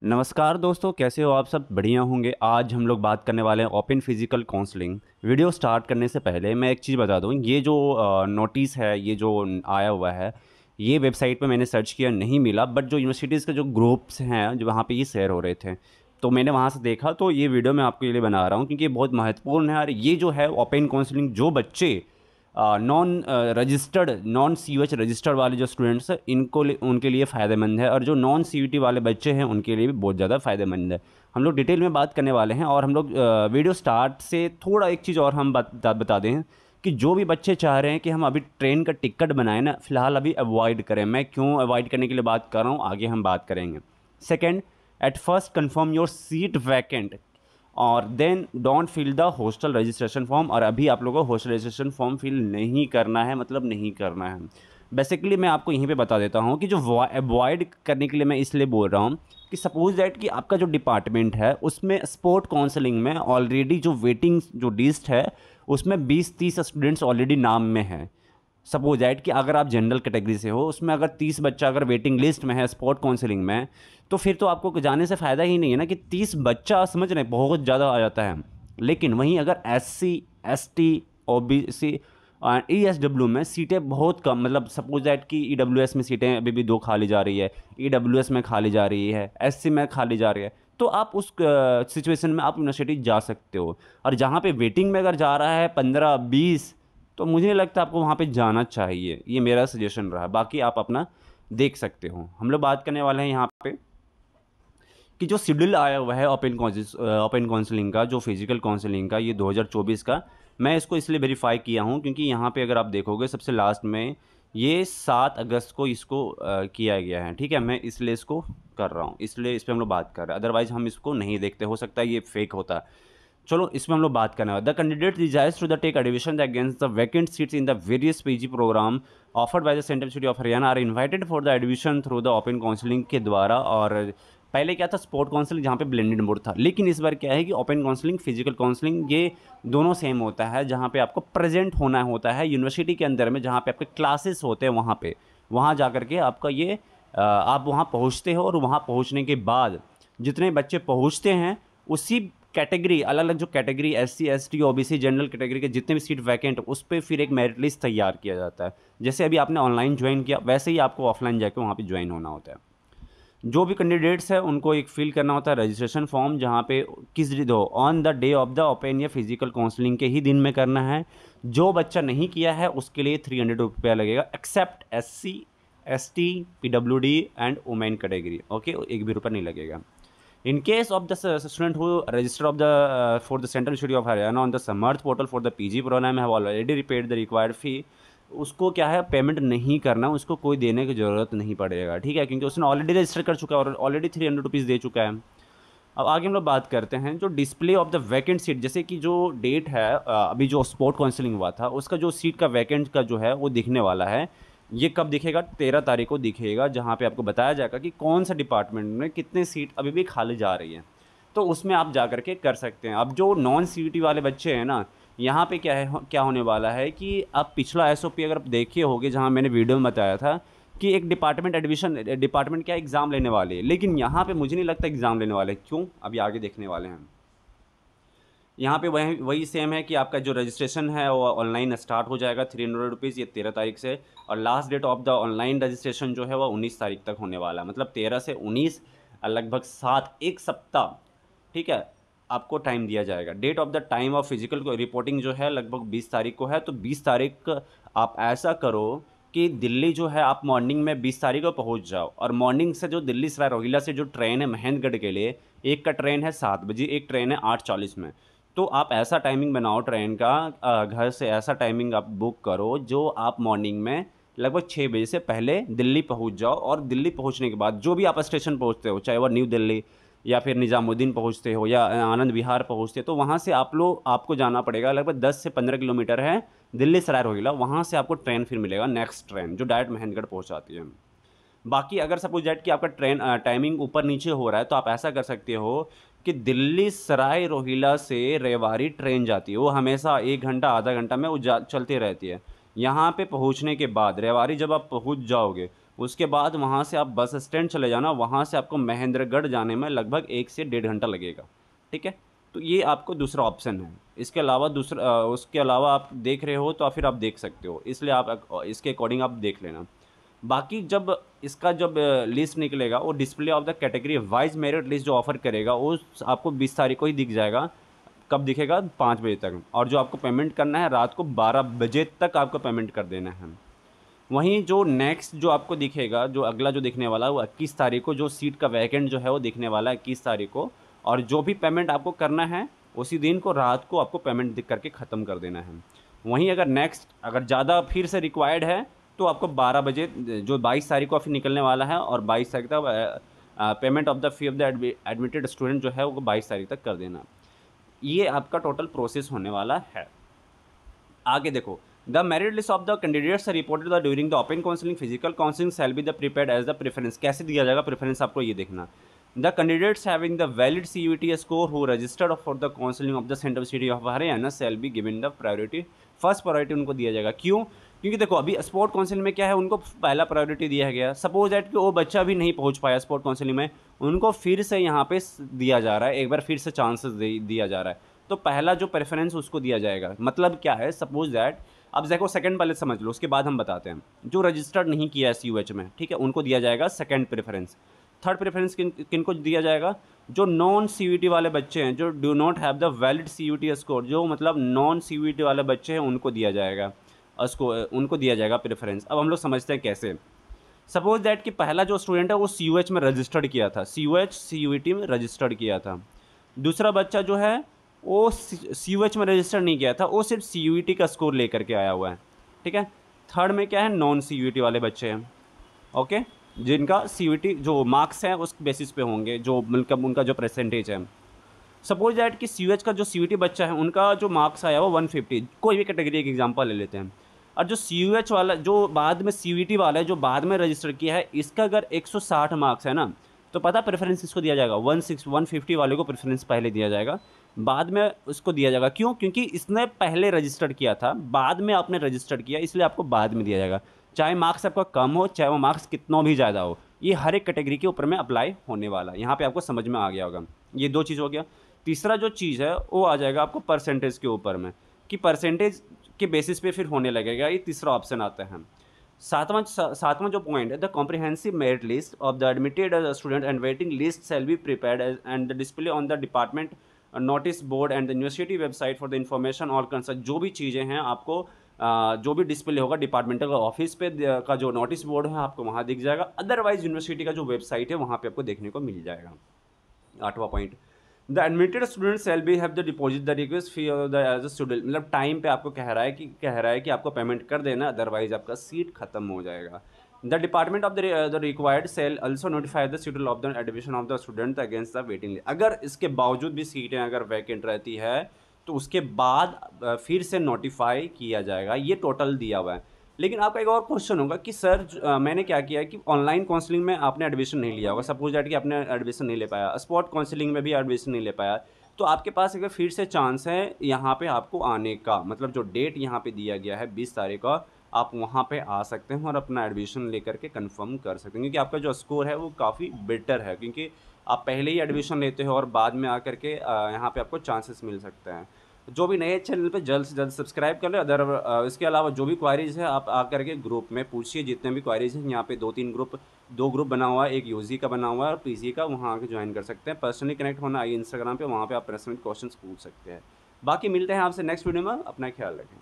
नमस्कार दोस्तों, कैसे हो आप? सब बढ़िया होंगे। आज हम लोग बात करने वाले हैं open physical counselling. Video start करने से पहले मैं एक चीज़ बता दूं, ये जो नोटिस है, ये जो आया हुआ है, ये वेबसाइट पे मैंने सर्च किया, नहीं मिला। बट जो यूनिवर्सिटीज़ के जो ग्रुप्स हैं, जो वहाँ पे ये शेयर हो रहे थे, तो मैंने वहाँ से देखा। तो ये वीडियो मैं आपके लिए बना रहा हूँ क्योंकि ये बहुत महत्वपूर्ण है। और ये जो है ओपन काउंसलिंग, जो बच्चे नॉन रजिस्टर्ड, नॉन सीयूएच रजिस्टर्ड वाले जो स्टूडेंट्स हैं, उनके लिए फ़ायदेमंद है। और जो नॉन सीयूटी वाले बच्चे हैं, उनके लिए भी बहुत ज़्यादा फ़ायदेमंद है। हम लोग डिटेल में बात करने वाले हैं। और हम लोग वीडियो स्टार्ट से थोड़ा एक चीज़ और हम बता दें कि जो भी बच्चे चाह रहे हैं कि हम अभी ट्रेन का टिकट बनाएं ना, फ़िलहाल अभी अवॉइड करें। मैं क्यों अवॉइड करने के लिए बात कर रहा हूँ, आगे हम बात करेंगे। Second, at first confirm your seat vacant और then don't fill the hostel registration form. और अभी आप लोगों को हॉस्टल रजिस्ट्रेशन फॉर्म फिल नहीं करना है, मतलब नहीं करना है। बेसिकली मैं आपको यहीं पे बता देता हूँ कि जो अवॉइड करने के लिए मैं इसलिए बोल रहा हूँ कि सपोज दैट कि आपका जो डिपार्टमेंट है, उसमें स्पोर्ट काउंसलिंग में ऑलरेडी जो वेटिंग जो लिस्ट है, उसमें 20-30 स्टूडेंट्स ऑलरेडी नाम में हैं। सपोज दैट कि अगर आप जनरल कैटेगरी से हो, उसमें अगर 30 बच्चा अगर वेटिंग लिस्ट में है स्पोर्ट काउंसलिंग में, तो फिर तो आपको जाने से फ़ायदा ही नहीं है ना। कि 30 बच्चा, समझ रहे हैं, बहुत ज़्यादा आ जाता है। लेकिन वहीं अगर SC ST OBC ESW में सीटें बहुत कम, मतलब सपोज दैट कि EWS में सीटें अभी भी 2 खाली जा रही है, EWS में खाली जा रही है, SC में खाली जा रही है, तो आप उस सिचुएशन में आप यूनिवर्सिटी जा सकते हो। और जहाँ पे वेटिंग में अगर जा रहा है 15-20, तो मुझे नहीं लगता आपको वहाँ पे जाना चाहिए। ये मेरा सजेशन रहा, बाकी आप अपना देख सकते हो। हम लोग बात करने वाले हैं यहाँ पे कि जो शेड्यूल आया हुआ है ओपन काउंसलिंग का, जो फिजिकल काउंसलिंग का, ये 2024 का। मैं इसको इसलिए वेरीफाई किया हूँ क्योंकि यहाँ पे अगर आप देखोगे सबसे लास्ट में ये 7 अगस्त को इसको किया गया है। ठीक है, मैं इसलिए इसको कर रहा हूँ, इसलिए इस पर हम लोग बात कर रहे हैं। अदरवाइज हम इसको नहीं देखते, हो सकता है ये फेक होता। चलो, इसमें हम लोग बात करना है। The candidate desires to the take admission against the vacant seats in the various PG programme offered by the central university of Haryana are invited for the admission through the open counselling के द्वारा। और पहले क्या था, sport counselling, जहाँ पे blended mode था। लेकिन इस बार क्या है कि ओपन काउंसलिंग, फिजिकल काउंसलिंग, ये दोनों सेम होता है। जहाँ पे आपको प्रेजेंट होना होता है यूनिवर्सिटी के अंदर में, जहाँ पे आपके क्लासेस होते हैं, वहाँ पे वहाँ जा करके आपका ये आप वहाँ पहुँचते हो। और वहाँ पहुँचने के बाद जितने बच्चे पहुँचते हैं, उसी कैटेगरी, अलग अलग जो category SC ST OBC general category के जितने भी सीट वैकेंट, उस पर फिर एक मेरिट लिस्ट तैयार किया जाता है। जैसे अभी आपने ऑनलाइन ज्वाइन किया, वैसे ही आपको ऑफलाइन जाके वहाँ पे ज्वाइन होना होता है। जो भी कैंडिडेट्स है उनको एक फिल करना होता है रजिस्ट्रेशन फॉर्म, जहाँ पे किस दो on the day of the open या फिजिकल काउंसलिंग के ही दिन में करना है। जो बच्चा नहीं किया है उसके लिए 300 रुपया लगेगा, except SC ST PWD and women category. Okay, एक भी रुपया नहीं लगेगा। In case of the student who registered of the for the Central Institute of Haryana on the Samarth portal for the PG program have already repaid the required fee, उसको क्या है, payment नहीं करना, उसको कोई देने की ज़रूरत नहीं पड़ेगा। ठीक है, क्योंकि उसने ऑलरेडी रजिस्टर कर चुका है और ऑलरेडी 300 रुपीज़ दे चुका है। अब आगे हम लोग बात करते हैं जो display of the vacant seat, जैसे कि जो डेट है अभी जो स्पोर्ट काउंसलिंग हुआ था, उसका जो सीट का वैकेंट का जो है वो दिखने वाला है। ये कब दिखेगा? 13 तारीख को दिखेगा, जहाँ पे आपको बताया जाएगा कि कौन सा डिपार्टमेंट में कितने सीट अभी भी खाली जा रही है। तो उसमें आप जा करके कर सकते हैं। अब जो नॉन CUT वाले बच्चे हैं ना, यहाँ पे क्या है, क्या होने वाला है कि अब पिछला SOP अगर आप देखे होगे, जहाँ मैंने वीडियो में बताया था कि एक डिपार्टमेंट क्या एग्ज़ाम लेने वाले हैं, लेकिन यहाँ पे मुझे नहीं लगता एग्ज़ाम लेने वाले। क्यों? अभी आगे देखने वाले हैं। यहाँ पे वही सेम है कि आपका जो रजिस्ट्रेशन है वो ऑनलाइन स्टार्ट हो जाएगा 300 रुपीज़, ये 13 तारीख से। और last date of the online registration जो है वो 19 तारीख तक होने वाला है, मतलब 13 से 19, लगभग 7, एक सप्ताह। ठीक है, आपको टाइम दिया जाएगा। Date of the time of physical reporting जो है लगभग 20 तारीख को है। तो 20 तारीख आप ऐसा करो कि दिल्ली जो है आप मॉर्निंग में 20 तारीख को पहुंच जाओ। और मॉर्निंग से जो दिल्ली सराय रोहिला से जो ट्रेन है महेंद्रगढ़ के लिए, एक का ट्रेन है 7 बजे, एक ट्रेन है 8:40 में। तो आप ऐसा टाइमिंग बनाओ ट्रेन का, घर से ऐसा टाइमिंग आप बुक करो जो आप मॉर्निंग में लगभग 6 बजे से पहले दिल्ली पहुंच जाओ। और दिल्ली पहुंचने के बाद जो भी आप स्टेशन पहुंचते हो, चाहे वह न्यू दिल्ली या फिर निज़ामुद्दीन पहुंचते हो या आनंद विहार पहुंचते हो, तो वहाँ से आपको जाना पड़ेगा। लगभग 10 से 15 किलोमीटर है दिल्ली सराय रोहिला, वहाँ से आपको ट्रेन फिर मिलेगा, नेक्स्ट ट्रेन जो डायरेक्ट महेंद्रगढ़ पहुँचाती है। बाकी अगर सपोज दैट कि आपका ट्रेन टाइमिंग ऊपर नीचे हो रहा है, तो आप ऐसा कर सकते हो कि दिल्ली सराय रोहिला से रेवाड़ी ट्रेन जाती है, वो हमेशा 1 घंटा आधा घंटा में वो चलती रहती है। यहाँ पे पहुँचने के बाद रेवाड़ी जब आप पहुँच जाओगे, उसके बाद वहाँ से आप बस स्टैंड चले जाना, वहाँ से आपको महेंद्रगढ़ जाने में लगभग 1 से 1.5 घंटा लगेगा, ठीक है। तो ये आपको दूसरा ऑप्शन है। इसके अलावा उसके अलावा आप देख रहे हो तो फिर आप देख सकते हो, इसलिए आप इसके अकॉर्डिंग आप देख लेना। बाकी जब इसका जब लिस्ट निकलेगा, वो display of the category wise merit list जो ऑफर करेगा वो आपको 20 तारीख को ही दिख जाएगा। कब दिखेगा? 5 बजे तक। और जो आपको पेमेंट करना है रात को 12 बजे तक आपको पेमेंट कर देना है। वहीं जो नेक्स्ट जो आपको दिखेगा, जो अगला जो दिखने वाला है वो 21 तारीख को, जो सीट का वैकेंट जो है वो दिखने वाला है 21 तारीख को। और जो भी पेमेंट आपको करना है उसी दिन को रात को आपको पेमेंट दिख करके ख़त्म कर देना है। वहीं अगर नेक्स्ट अगर ज़्यादा फिर से रिक्वायर्ड है तो आपको 12 बजे जो 22 तारीख को फिर निकलने वाला है, और 22 तारीख तक payment of the fee of the admitted student जो है वो 22 तारीख तक कर देना। ये आपका टोटल प्रोसेस होने वाला है। आगे देखो, the merit list of the candidates reported the during the open counselling physical counselling shall be the prepared as the preference. कैसे दिया जाएगा प्रेफरेंस, आपको ये देखना। The candidates having the valid CUET score who registered for the counselling of the central city of Haryana shall be given the priority. First priority उनको दिया जाएगा। क्यों? क्योंकि देखो अभी स्पोर्ट काउंसिल में क्या है, उनको पहला प्रायोरिटी दिया गया। सपोज दैट कि वो बच्चा भी नहीं पहुंच पाया स्पोर्ट काउंसिल में, उनको फिर से यहाँ पे दिया जा रहा है, एक बार फिर से चांसेस दिया जा रहा है। तो पहला जो प्रेफरेंस उसको दिया जाएगा। मतलब क्या है, सपोज दैट अब देखो सेकंड पहले समझ लो, उसके बाद हम बताते हैं। जो रजिस्टर्ड नहीं किया है CUH में, ठीक है, उनको दिया जाएगा सेकंड प्रेफरेंस। थर्ड प्रेफरेंस किन को दिया जाएगा? जो नॉन CUET वाले बच्चे हैं, जो do not have the valid CUET score, जो मतलब नॉन CUET वाले बच्चे हैं उनको दिया जाएगा, उसको उनको दिया जाएगा प्रेफरेंस। अब हम लोग समझते हैं कैसे। सपोज दैट कि पहला जो स्टूडेंट है वो CUH में रजिस्टर्ड किया था, CUET में रजिस्टर्ड किया था। दूसरा बच्चा जो है वो CUH में रजिस्टर नहीं किया था, वो सिर्फ CUET का स्कोर लेकर के आया हुआ है, ठीक है। थर्ड में क्या है, नॉन CUET वाले बच्चे हैं, ओके, जिनका CUET जो मार्क्स हैं उस बेसिस पे होंगे, जो मतलब उनका जो परसेंटेज है। सपोज दैट कि CUH का जो CUET बच्चा है उनका जो मार्क्स आया वो 150, कोई भी कैटेगरी का एग्जाम्पल ले लेते हैं। और जो CUH वाला जो बाद में CUET वाला है जो बाद में रजिस्टर किया है, इसका अगर 160 मार्क्स है ना, तो पता प्रेफरेंस किसको दिया जाएगा? 150 वाले को प्रेफरेंस पहले दिया जाएगा, बाद में उसको दिया जाएगा। क्यों? क्योंकि इसने पहले रजिस्टर्ड किया था, बाद में आपने रजिस्टर्ड किया, इसलिए आपको बाद में दिया जाएगा। चाहे मार्क्स आपका कम हो, चाहे वो मार्क्स कितना भी ज़्यादा हो, ये हर एक कैटेगरी के ऊपर में अप्लाई होने वाला है। यहाँ पे आपको समझ में आ गया होगा। ये 2 चीज़ हो गया। तीसरा जो चीज़ है वो आ जाएगा आपको परसेंटेज के ऊपर में, कि परसेंटेज के बेसिस पे फिर होने लगेगा। ये तीसरा ऑप्शन आता है। सातवां जो पॉइंट है, the comprehensive merit list of the admitted student and waiting list shall be prepared and the display on the department notice board and the university website for the information all concern. जो भी चीज़ें हैं आपको जो भी display होगा departmental office पे का जो नोटिस बोर्ड है आपको वहाँ दिख जाएगा। अदरवाइज यूनिवर्सिटी का जो वेबसाइट है वहाँ पे आपको देखने को मिल जाएगा। 8वां point, the admitted student shall be have the deposit the request fee of the age a student. मतलब टाइम पे आपको कह रहा है कि आपको पेमेंट कर देना, अदरवाइज आपका सीट खत्म हो जाएगा। The department of the required shall also notify the schedule of the admission of the student against the waiting list. अगर इसके बावजूद भी सीटें अगर वैकेंट रहती है तो उसके बाद फिर से नोटिफाई किया जाएगा। ये टोटल दिया हुआ है। लेकिन आपका एक और क्वेश्चन होगा कि सर मैंने क्या किया कि ऑनलाइन काउंसलिंग में आपने एडमिशन नहीं लिया होगा, सपोज दैट कि आपने एडमिशन नहीं ले पाया, स्पॉट काउंसलिंग में भी एडमिशन नहीं ले पाया, तो आपके पास एक फिर से चांस है यहाँ पे आपको आने का। मतलब जो डेट यहाँ पे दिया गया है 20 तारीख का, आप वहाँ पे आ सकते हैं और अपना एडमिशन लेकर के कंफर्म कर सकते हैं, क्योंकि आपका जो स्कोर है वो काफ़ी बेटर है, क्योंकि आप पहले ही एडमिशन लेते हो और बाद में आकर के यहाँ पे आपको चांसेस मिल सकते हैं। जो भी नए चैनल पे जल्द से जल्द सब्सक्राइब कर ले। इसके अलावा जो भी क्वारीज़ है आप आकर के ग्रुप में पूछिए, जितने भी क्वारीज़ हैं यहाँ पे 2 ग्रुप बना हुआ है, एक यूजी का बना हुआ है और पीसी का, वहाँ आके ज्वाइन कर सकते हैं। पर्सनली कनेक्ट होना आइए इंस्टाग्राम पे, वहाँ पे आप पर्सनली क्वेश्चंस पूछ सकते हैं। बाकी मिलते हैं आपसे नेक्स्ट वीडियो में, अपना ख्याल रखें।